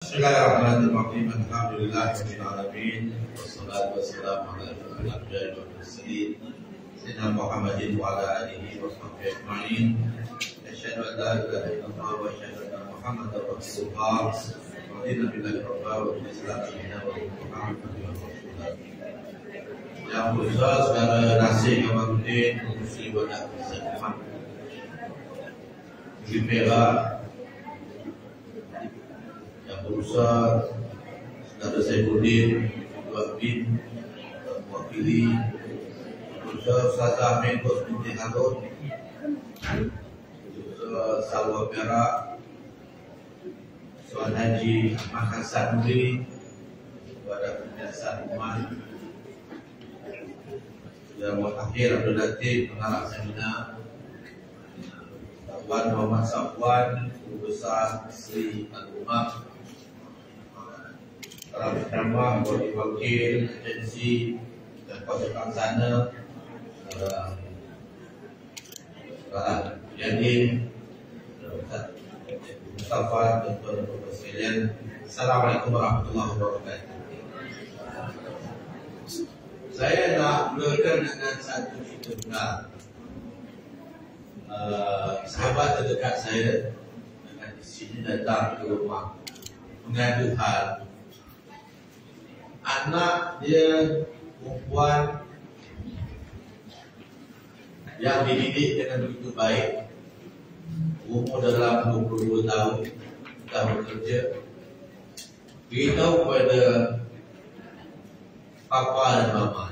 Bismillahirrahmanirrahim. Alhamdulillahirabbil alamin. Wassalatu wassalamu ala asyrofil anbiya'i wal mursalin sayyidina Muhammadin wa ala alihi wa sahbihi ajma'in. Asyhadu an la ilaha illallah wa asyhadu anna Muhammadar Rasulullah. Raditu billahi rabban wa bil Islam dinan wa bi Muhammadin rasulullah. Yang berusaha segala nasib yang mengikuti muslim dan muslimat. Gembira yang berusaha saudara Saifuddin Ketua BIN mewakili berusaha Ustaz Amin Bos binti Harun, berusaha Salwa Perak, Tuan Haji Ahmad Hasan Nuri, kepada Kebiasaan Umat yang Muhammad Abdul Latif pengarah seminar, Tuan Muhammad Safwan, Guru Besar Sri Al-Umar, para penambah, wakil agensi dan pasukan sana, para penyanyi, Mustafa dan tuan-tuan sekalian. Assalamualaikum warahmatullahi wabarakatuh. Saya nak mulakan dengan satu cerita benar. Sahabat terdekat saya dengan di sini datang ke rumah mengadu hal. Anak dia perempuan yang dididik dengan begitu baik, umur dalam 22 tahun, dah bekerja, beritahu kepada papa dan mama,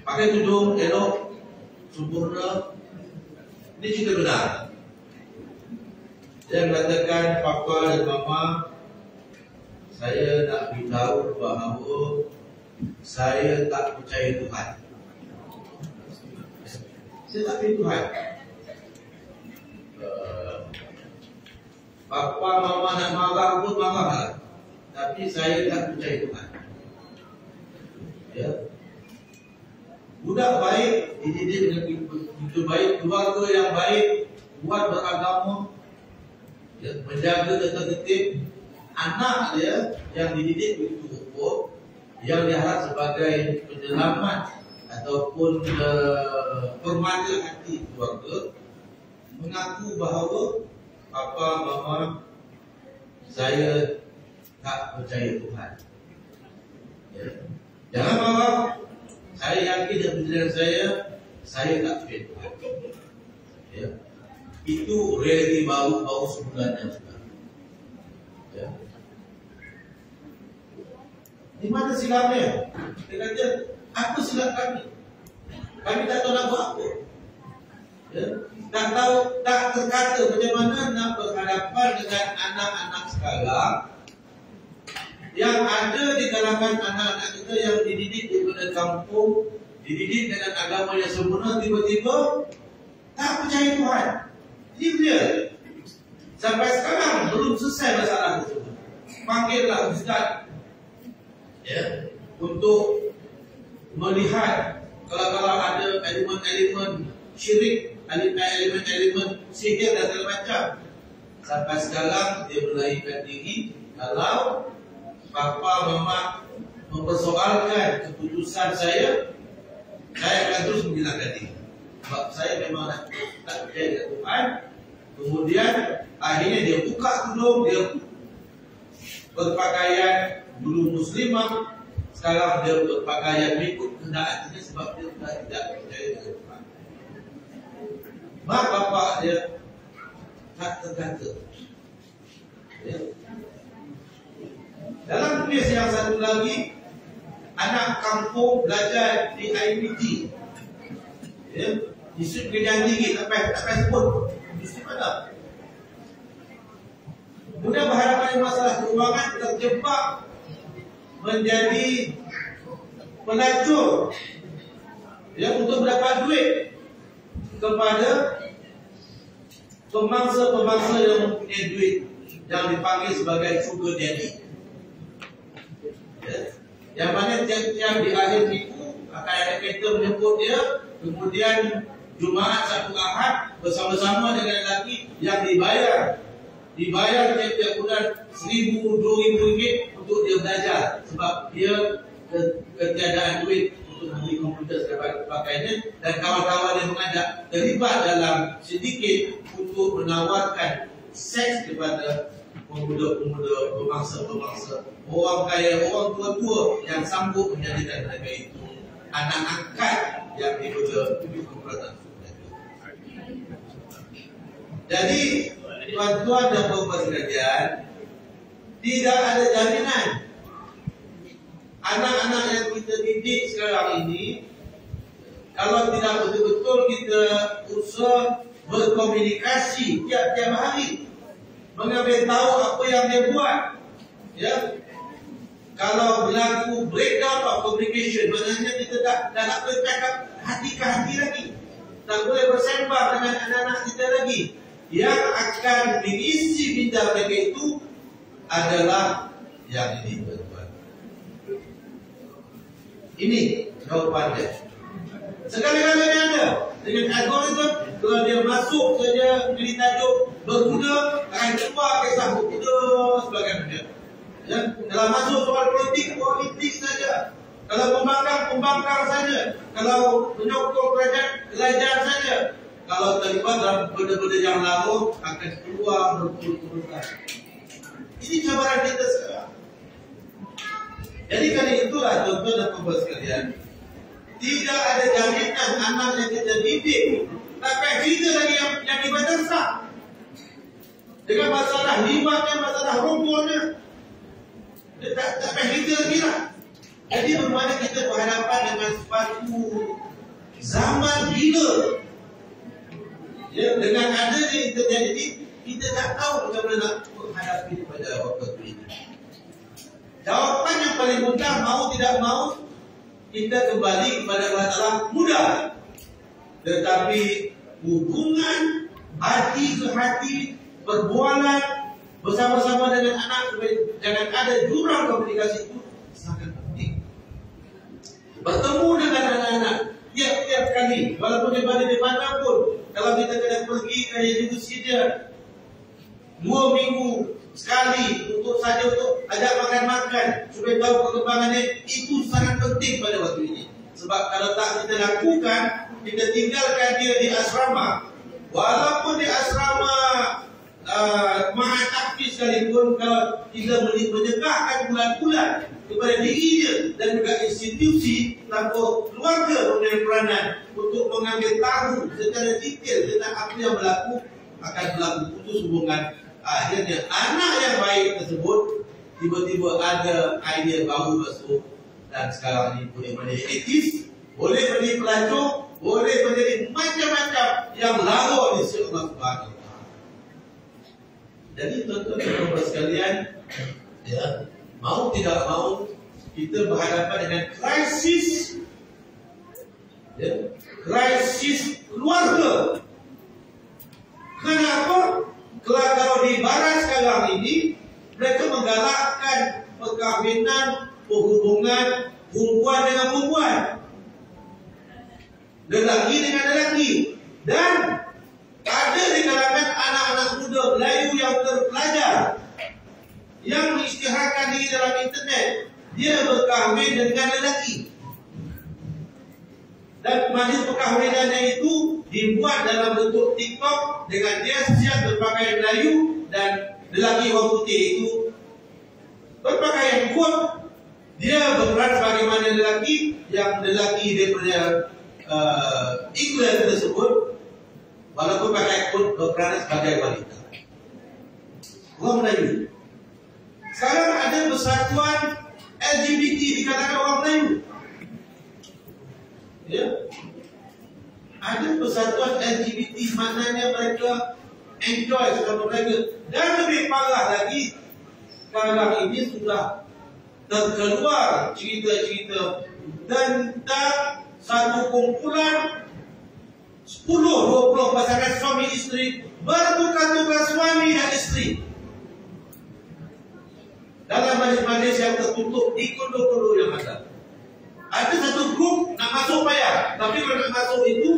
pakai tudung elok, sempurna. Ini cerita benar. Dia mengatakan, papa dan mama, saya nak beritahu bahawa saya tak percaya Tuhan. Saya tak percaya Tuhan. Bapa mama nak marah pun marah, tapi saya tak percaya Tuhan. Ya. Budak baik dididik dengan begitu baik, keluarga yang baik, kuat beragama, ya, menjaga tata tertib. Anak dia yang dididik begitu hukum, yang diharap sebagai penyelamat ataupun permata hati keluarga, mengaku bahawa papa mama saya tak percaya Tuhan. Ya. Jangan marah. Saya yakin dan penjelasan saya tak percaya Tuhan. Ya. Itu realiti baru sebulan yang sudah. Ya. Di mana silapnya? Dia kata, apa silap kami? Kami tak tahu nak buat apa. Ya. Tak tahu, tak terkata macam mana nak berhadapan dengan anak-anak sekarang yang ada di kalangan anak-anak kita yang dididik daripada kampung, dididik dengan agama yang sempurna, tiba-tiba tak percaya Tuhan. Ini dia. Sampai sekarang belum selesai masalah tersebut. Panggillah ustaz, ya, untuk melihat kalau ada elemen-elemen syirik, elemen-elemen sihir dan segala macam. Sampai sekarang dia melahirkan diri. Kalau papa mama mempersoalkan keputusan saya akan terus menghilangkan diri. Sebab saya memang tak percaya Tuhan. Kemudian akhirnya dia buka tudung, dia berpakaian dulu muslimah, sekarang dia berpakaian mengikut kehendak hatinya sebab dia tidak percaya Tuhan. Mak bapak dia tak terkata. Ya. Dalam tulis yang satu lagi, anak kampung belajar di IPT. Ya. Isu pengajian tinggi tak payah sebut. Mesti mana? Kemudian berhadapan masalah keuangan, terjebak menjadi pelacur, ya, untuk mendapat duit kepada pemangsa-pemangsa yang mempunyai duit, yang dipanggil sebagai sugar daddy. Ya. Yang mana tiap-tiap di akhir minggu akan ada kereta menyebut dia, kemudian Jumaat Sabtu Ahad bersama-sama dengan lelaki yang dibayar dibayar tiap-tiap bulan 1,000, 2,000 ringgit untuk dia belajar sebab dia ketiadaan duit untuk membeli komputer sebagainya, dan kawan-kawan yang mengajak terlibat dalam sedikit untuk menawarkan seks kepada pemuda-pemuda, pemangsa-pemangsa, orang kaya, orang tua-tua yang sanggup menjadikan mereka itu anak angkat yang digoda pemberontak. Jadi tuan-tuan dan puan-puan sekalian, tidak ada jaminan anak-anak yang kita didik sekarang ini, kalau tidak betul-betul kita usaha berkomunikasi tiap-tiap hari, mengambil tahu apa yang dia buat, ya. Kalau berlaku breakdown of communication, maknanya kita tak nak bercakap hati ke hati lagi, tak boleh bersembah dengan anak-anak kita lagi. Yang akan diisi bincang mereka itu adalah yang ini, tuan-tuan. Ini jawapannya. Sekali-kali ada dengan algoritma, kalau dia masuk saja beri tajuk berguna, akan keluar kisah berguna sebagainya. Ya, kalau masuk soal politik saja. Kalau pembangkang saja. Kalau menyokong kerajaan saja. Kalau terlibat dalam benda-benda yang lalu, akan keluar berpuluh-puluh. Ini cabaran kita sekarang. Jadi karena itulah tuan-tuan dan puan sekalian, tidak ada jaminan anak yang kita didik. Tapi kita lagi yang di madrasah dengan masalah limatnya, masalah rumputnya, tak payah kita lagi lah. Jadi bermakna kita berhadapan dengan suatu zaman gila. Ya, dengan adanya internet ini, kita tak tahu macam mana nak menghadapi pada waktu ini. Jawapan yang paling mudah, mau tidak mau, kita kembali kepada masalah mudah. Tetapi hubungan hati ke hati, perbualan bersama-sama dengan anak, jangan ada jurang komunikasi itu sangat penting. Bertemu dengan anak-anak tiap-tiap kali, walaupun di mana pun. Kalau kita kena pergi ke universiti dia 2 minggu sekali untuk ajak makan-makan supaya tahu perkembangannya, itu sangat penting pada waktu ini. Sebab kalau tak kita lakukan, kita tinggalkan dia di asrama, walaupun di asrama Mahatakfi sekalipun, kalau kita menyegahkan bulan-bulan kepada dirinya dan juga institusi tanpa keluarga mempunyai peranan untuk mengambil tahu secara detail tentang apa yang berlaku, akan berlaku putus hubungan. Akhirnya anak yang baik tersebut tiba-tiba ada idea baru masuk, dan sekarang ini boleh menjadi etis, boleh menjadi pelacur, boleh menjadi macam-macam yang lalu di sisi Allah Subhanahu. Jadi tuan-tuan dan puan sekalian, ya, mau tidak mau kita berhadapan dengan krisis, ya, krisis keluarga. Kenapa? Kalau di barat sekarang ini mereka menggalakkan perkahwinan, hubungan perempuan dengan perempuan, lelaki dengan lelaki, dan ada di kalangan anak-anak muda Melayu yang terpelajar yang mengisytiharkan diri dalam internet, dia berkahwin dengan lelaki, dan majlis perkahwinannya itu dibuat dalam bentuk TikTok dengan dia siap berpakaian Melayu, dan lelaki orang putih itu berpakaian kot. Dia berperan sebagaimana lelaki, yang lelaki daripada England tersebut, walaupun pakai kot, berperan sebagai wanita. Orang Melayu. Sekarang ada persatuan LGBT di kalangan orang Melayu. Ya, ada persatuan LGBT, maknanya mereka enjoy sama mereka. Dan lebih parah lagi, sekarang ini sudah terkeluar cerita-cerita tentang satu kumpulan 10-20 pasangan suami isteri bertukar-tukar suami dan isteri dalam majlis-majlis yang tertutup di kondo-kondo yang ada. Ada satu grup nak masuk payah, tapi kalau nak masuk itu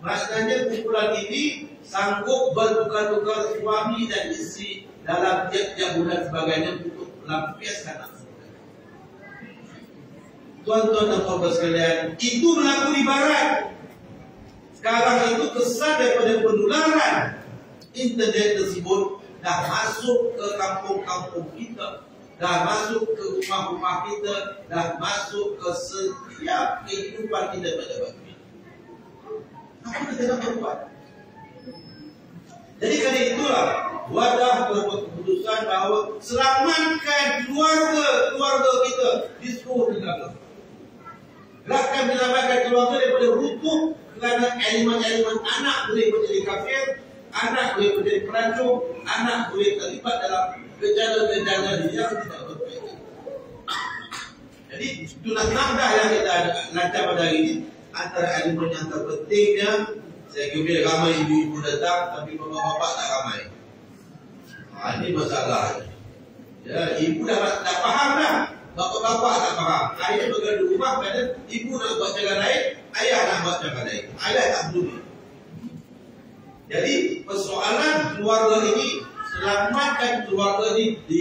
Maknanya kumpulan ini sanggup bertukar-tukar suami dan isteri dalam tiap-tiap bulan sebagainya untuk melampiaskan nafsu. Tuan-tuan dan puan sekalian, itu berlaku di barat. Sekarang itu kesan daripada penularan internet tersebut dah masuk ke kampung-kampung kita, dah masuk ke rumah-rumah kita, dah masuk ke setiap kehidupan kita pada waktu ini. Apa kita nak berbuat? Jadi kerana itulah wadah keputusan bahawa selamatkan keluarga kita di seluruh negara. Gerakan menyelamatkan keluarga daripada runtuh kerana elemen-elemen anak boleh menjadi kafir, anak boleh menjadi pelancong, anak boleh terlibat dalam gejala-gejala yang tidak berfaedah. Jadi itulah nafkah yang kita lancar pada hari ini. Antara elemen yang terpentingnya, saya kira ramai ibu-ibu datang tapi bapak-bapak tak ramai. Ini masalah. Ya, ibu dah faham dah. Bapak-bapak tak faham. Ayah bergaduh rumah pada ibu nak buat cara lain, ayah nak buat cara lain. Ayah tak peduli. Jadi persoalan keluarga ini, selamatkan keluarga ini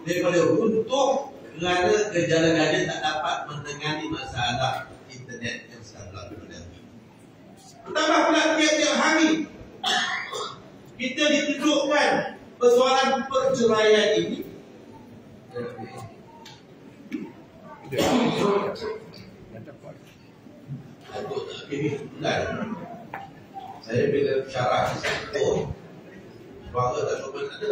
daripada runtuh kerana gejala-gejala tak dapat menangani masalah internet yang sedang berlaku pada hari. Pertama pula tiap-tiap hari kita ditunjukkan persoalan perceraian ini. Saya bila syarah sektor suara tak sopan ada.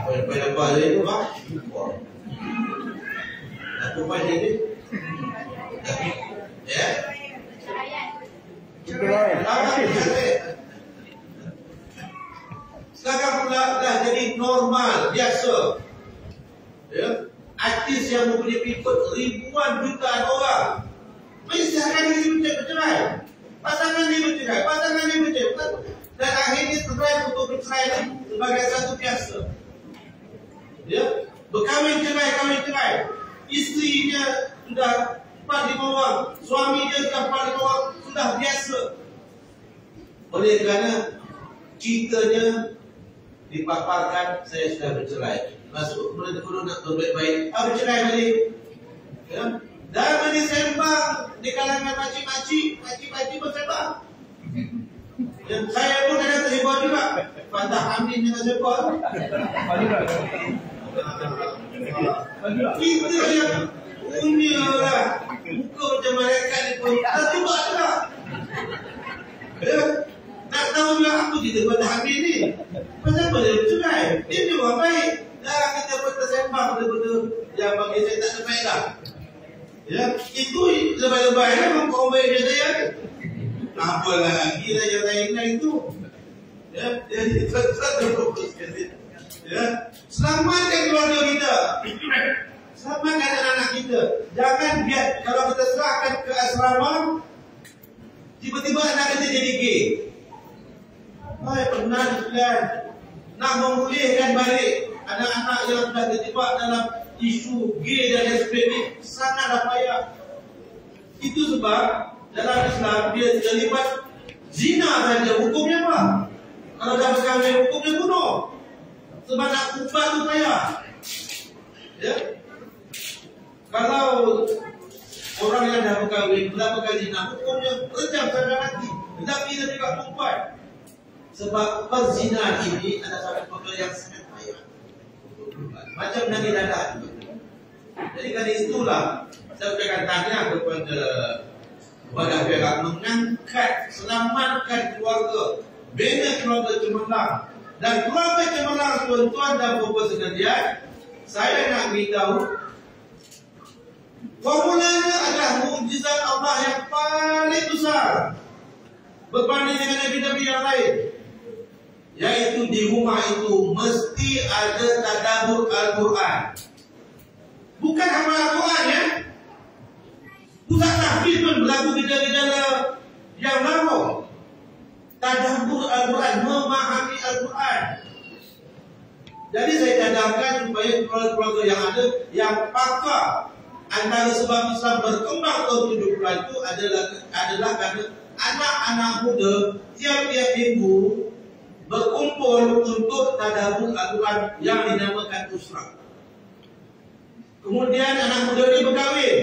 Poin apa dia itu bang? Apa poin ini? Ya. Sekarang pula dah jadi normal, biasa. Ya. Artis yang mempunyai pengikut ribuan jutaan orang mengisahkan diri bercerai. Pasangan dia bercerai. Dan akhirnya terbaik untuk bercerai sebagai satu biasa. Ya, berkahwin cerai. Isterinya sudah 4-5 orang, suami dia sudah 4-5 orang, sudah biasa. Oleh kerana ceritanya dipaparkan, saya sudah bercerai. Masuk kemudian nak berbaik-baik, bercerai balik. Ya. Dan disembang di kalangan makcik-makcik bersembang. Dan saya pun ada terhibur juga. Patah amin dengan sebab. Kita yang punya lah muka macam mereka ni pun terjebak juga. Ya. Nak tahu juga apa kita patah amin ni. Pasal apa dia bercerai? Dia ni orang baik. Jangan kita pun tersembang benda-benda yang bagi saya tak terbaik lah. Ya, itu lebay-lebay lah mengkomel dia saya. Apa lagi lah yang lain itu. Ya, jadi ya, selamatkan keluarga kita. Selamatkan anak-anak kita. Jangan biar kalau kita serahkan ke asrama, tiba-tiba anak kita jadi gay. Pernah kan nak memulihkan balik anak-anak yang sudah terjebak dalam isu gay dan lesbian ini sangatlah payah. Itu sebab dalam Islam dia terlibat zina saja hukumnya apa? Kalau dah berkahwin hukumnya bunuh. Sebab nak ubah tu payah. Ya. Kalau orang yang dah berkahwin berapa kali zina hukumnya rejam sampai mati. Tetapi dia juga perempuan. Sebab perzinahan ini adalah satu perkara yang sangat payah. Macam Nabi Dadah. Jadi kerana itulah saya berikan tanya kepada wadah pihak mengangkat, selamatkan keluarga, bina keluarga cemerlang. Dan keluarga cemerlang tuan-tuan dan puan sekalian, saya nak beritahu formulanya adalah mukjizat Allah yang paling besar berbanding dengan Nabi-Nabi yang lain. Yaitu di rumah itu mesti ada tadabbur Al-Quran. Bukan hafal Al-Quran ya. Ustaz tahfiz pun berlaku gejala-gejala yang lama. tadabbur Al-Quran, memahami Al-Quran. Jadi saya cadangkan supaya keluarga-keluarga yang ada, yang pakar antara sebab Islam berkembang tahun 70-an itu adalah karena anak-anak muda tiap-tiap minggu berkumpul untuk tadabbur Al-Quran yang dinamakan usrah. Kemudian anak muda ini berkahwin.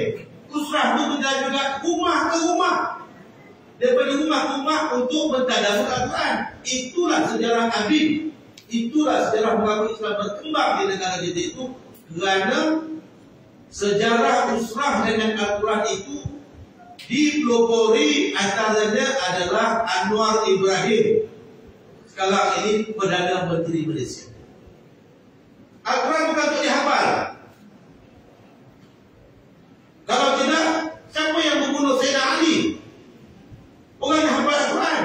Usrah itu berjalan juga rumah ke rumah, daripada rumah ke rumah untuk mentadabbur Al-Quran. Itulah sejarah Nabi. Itulah sejarah mengapa Islam berkembang di negara kita itu, kerana sejarah usrah dengan Al-Quran itu dipelopori, antaranya adalah Anwar Ibrahim, sekarang ini Perdana Menteri Malaysia. Al-Quran bukan untuk dihafal. Kalau tidak, siapa yang membunuh Sayyidina Ali? Orang yang hafal Al-Quran.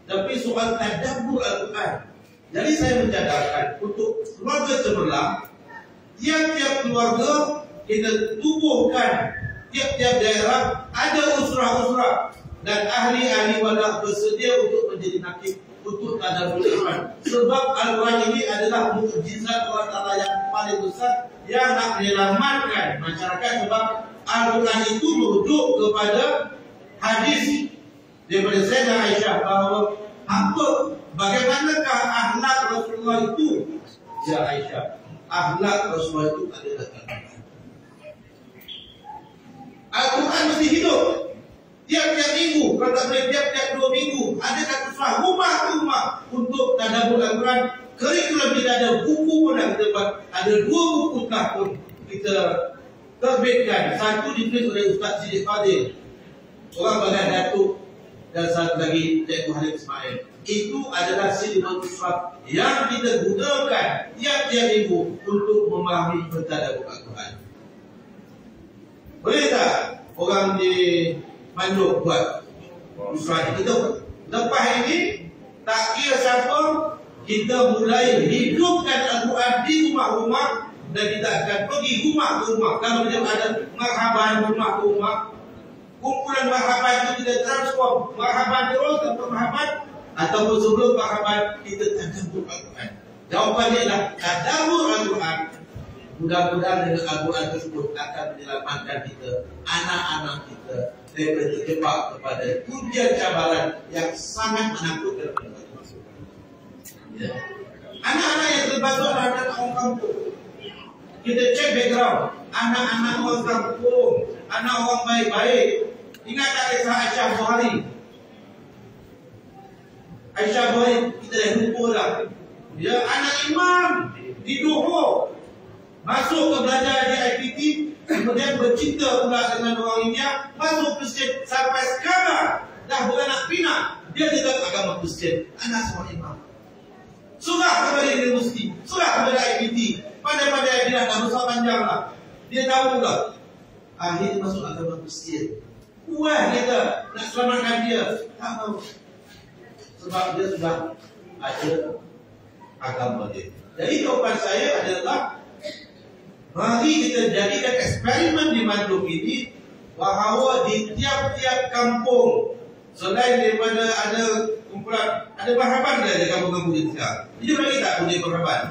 Tapi soal tadabbur Al-Quran. Jadi saya mencadangkan untuk keluarga cemerlang, tiap-tiap keluarga kita tubuhkan, tiap-tiap daerah ada usrah-usrah, dan ahli-ahli wadah bersedia untuk menjadi nakib untuk tadabbur Al-Quran. Sebab Al-Quran ini adalah mukjizat Allah Ta'ala yang paling besar yang nak menyelamatkan masyarakat. Sebab Al-Quran itu merujuk kepada hadis daripada Sayyidah Aisyah bahawa bagaimanakah akhlak Rasulullah itu? Ya Aisyah, akhlak Rasulullah itu adalah Al-Quran. Al-Quran mesti hidup. Tiap-tiap minggu, kalau tak boleh tiap-tiap 2 minggu, ada kata surah rumah ke rumah untuk tadabbur Al-Quran. Kurikulum kita ada, buku pun kita buat. Ada 2 buku pun kita terbitkan. Satu ditulis oleh Ustaz Siddiq Fadil, orang Bagan Datuk, dan satu lagi Cikgu Halim Ismail. Itu adalah silibus usrah yang kita gunakan tiap-tiap minggu untuk memahami pentadabbur Al-Quran. Boleh tak orang di Manduk buat usrah kita? Lepas ini, tak kira siapa, kita mulai hidupkan Al-Quran di rumah-rumah, dan kita akan pergi rumah ke rumah. Kalau dia ada marhaban rumah ke rumah, kumpulan marhaban itu kita transform marhaban terus ke marhaban, ataupun sebelum marhaban kita tadabbur Al-Quran. Jawapannya adalah tadabbur Al-Quran. Mudah-mudahan dengan Al-Quran tersebut akan menyelamatkan kita, anak-anak kita, daripada terjebak kepada ujian cabaran yang sangat menakutkan. Ya. Anak-anak yang termasuk anak orang kampung, kita cek background, anak-anak orang kampung, anak orang baik-baik. Ingat tak kisah Aisyah Bukhari? Aisyah Bukhari kita dah lupa dah. Dia anak imam di Johor, masuk ke belajar di IPT, kemudian bercinta pula dengan orang India, masuk Kristen sampai sekarang dah beranak pinak, dia tetap agama Kristen, anak seorang imam. Surah kepada universiti, surah kepada IPT, pandai-pandai dia dah besar panjang lah, dia tahu pula akhir masuk agama Kristen. Puas kita nak selamatkan dia, tak tahu, sebab dia sudah ada agama dia. Jadi jawapan saya adalah, mari kita jadikan eksperimen di Manduk ini, bahawa di tiap-tiap kampung, selain daripada ada kumpulan, ada marhaban dia di kampung-kampung kita sekarang. Jadi bagi tak punya marhaban?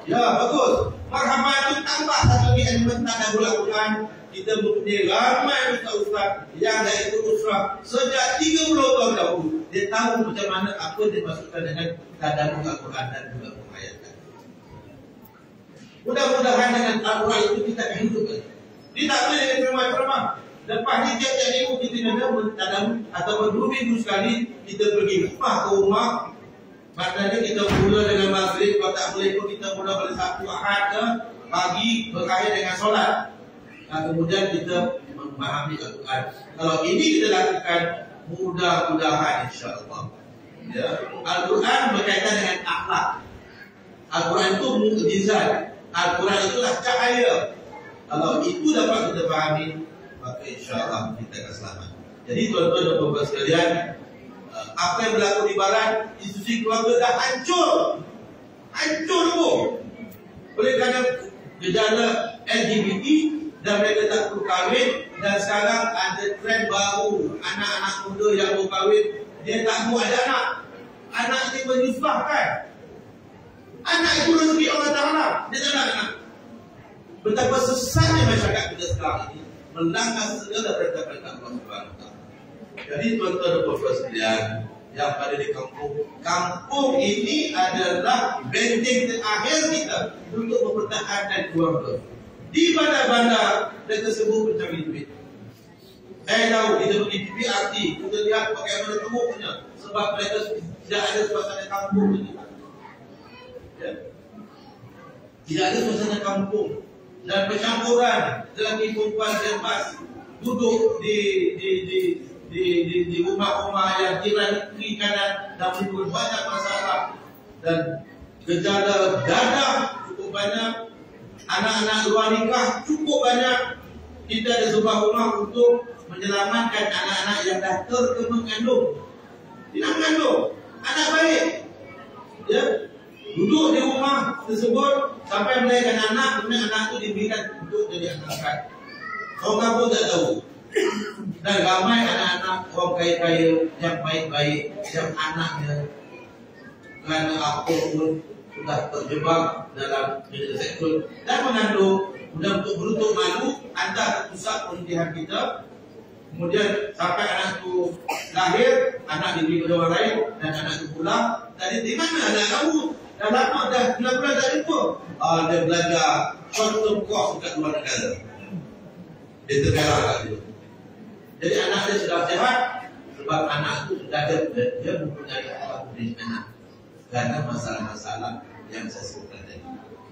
Ya, bagus. Marhaban itu tambah satu lagi elemen tadabbur Al-Quran. Kita mempunyai ramai ustaz-ustaz yang dah ikut usrah sejak 30 tahun dahulu. Dia tahu macam mana apa dia masukkan dengan tadabbur Al-Quran dan juga menghayatkan. Mudah-mudahan dengan Al-Quran itu kita akan hidupkan. Dia tak boleh dengan ceramah-ceramah. Lepas ni tiap-tiap minggu kita kena mentadabbur, atau 2 minggu sekali kita pergi rumah ke rumah. Maknanya kita mula dengan maghrib, kalau tak boleh pun kita mula pada Sabtu Ahad ke pagi, berakhir dengan solat. Kemudian kita memahami Al-Quran. Kalau ini kita lakukan, mudah-mudahan insya-Allah, ya, Al-Quran berkaitan dengan akhlak. Al-Quran itu mukjizat. Al-Quran itulah cahaya. Kalau itu dapat kita fahami, maka insya-Allah kita akan selamat. Jadi tuan-tuan dan puan-puan sekalian, apa yang berlaku di barat, institusi keluarga dah hancur pun. Oleh kerana gejala LGBT, dan mereka tak perlu kahwin, dan sekarang ada trend baru, anak-anak muda yang mau kahwin dia tak mau ada anak. Anak ini menyusahkan. Anak itu rezeki Allah Ta'ala. Dia tak nak anak. Betapa sesatnya masyarakat kita sekarang ini melanggar segala perintah-perintah Allah Subhanahu Wa Ta'ala. Jadi tuan-tuan dan puan-puan sekalian yang ada di kampung, kampung ini adalah benteng terakhir kita untuk mempertahankan keluarga. Di bandar-bandar mereka sebut mencari duit. Saya tahu kita pergi PRT, kita lihat bagaimana teruknya sebab mereka tidak ada suasana kampung ini. Ya. Tidak ada suasana kampung dan percampuran lelaki perempuan bebas duduk di rumah-rumah yang jiran kiri kanan dan menimbulkan banyak masalah dan gejala dadah cukup banyak, anak-anak luar nikah cukup banyak. Kita ada sebuah rumah untuk menyelamatkan anak-anak yang dah terkemengandung. Tidak mengandung, anak baik, ya, duduk di rumah tersebut sampai melahirkan anak, kemudian anak itu diberikan untuk jadi anak angkat. Orang kampung tak tahu. Dan ramai anak-anak orang kaya-kaya yang baik-baik, yang anaknya kerana apa pun sudah terjebak dalam media seksual dan mengandung, kemudian untuk menutup malu antara pusat pendidikan kita. Kemudian sampai anak itu lahir, anak diberi pada orang lain dan anak itu pulang. Tadi di mana anak kamu? Dah lama, dah bulan-bulan tak jumpa. Dia belajar short term course dekat luar negara. Dia tergerak kat dia. Jadi anak dia sudah sehat sebab anak itu sudah ada, dia mempunyai apa dari anak karena masalah-masalah yang saya sebutkan tadi.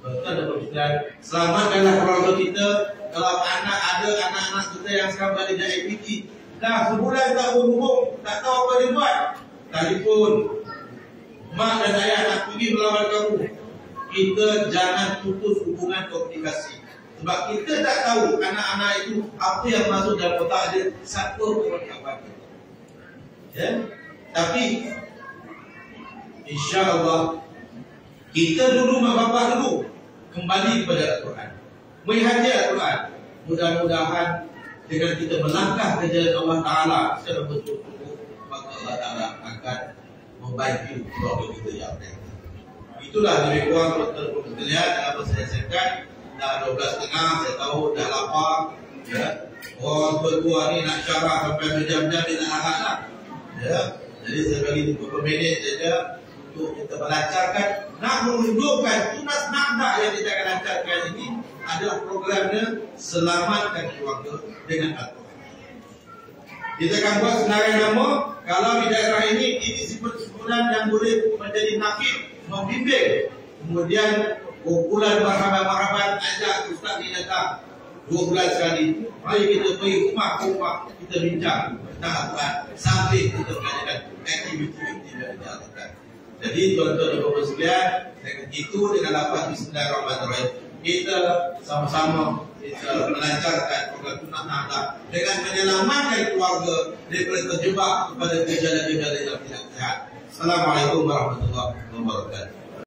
Tuan-tuan dan puan-puan, selamatkanlah keluarga kita. Kalau ada anak-anak kita yang sekarang berada di IPT, dah sebulan tak berhubung, tak tahu apa dia buat, telefon, mak dan ayah nak pergi melawan kamu. Kita jangan putus hubungan komunikasi. Sebab kita tak tahu anak-anak itu apa yang masuk dalam otak dia, siapa kawan-kawan dia. Ya? Tapi insya-Allah kita dulu, mak bapak dulu kembali kepada Al-Quran, menghaji Al-Quran. Mudah-mudahan dengan kita melangkah ke jalan Allah Ta'ala secara betul-betul, maka Allah Ta'ala akan membaiki keluarga kita yang baik. Itulah lebih kurang untuk terlihat apa saya sampaikan. Dah 12.30, saya tahu dah lapar, ya. Orang tua ni nak syarah sampai berjam-jam dia tak larat lah, ya. Jadi saya bagi 20 minit saja untuk kita melancarkan, nak menunjukkan tunas nafkah yang kita akan lancarkan ini adalah programnya selamatkan keluarga dengan Al-Quran. Kita akan buat senarai nama. Kalau di daerah ini simpulan yang boleh menjadi nakib, membimbing. Kemudian kumpulan marhaban-marhaban, ajak ustaz ni datang 2 bulan sekali. Mari kita pergi rumah ke rumah, kita bincang tentang Al-Quran sampai kita mengadakan aktiviti-aktiviti yang dilakukan. Jadi tuan-tuan dan puan-puan sekalian, itu dengan lafaz Bismillahirrahmanirrahim kita sama-sama kita melancarkan program Tunah Nahdah dengan menyelamatkan keluarga daripada terjebak kepada gejala-gejala yang tidak sehat. Assalamualaikum warahmatullahi wabarakatuh.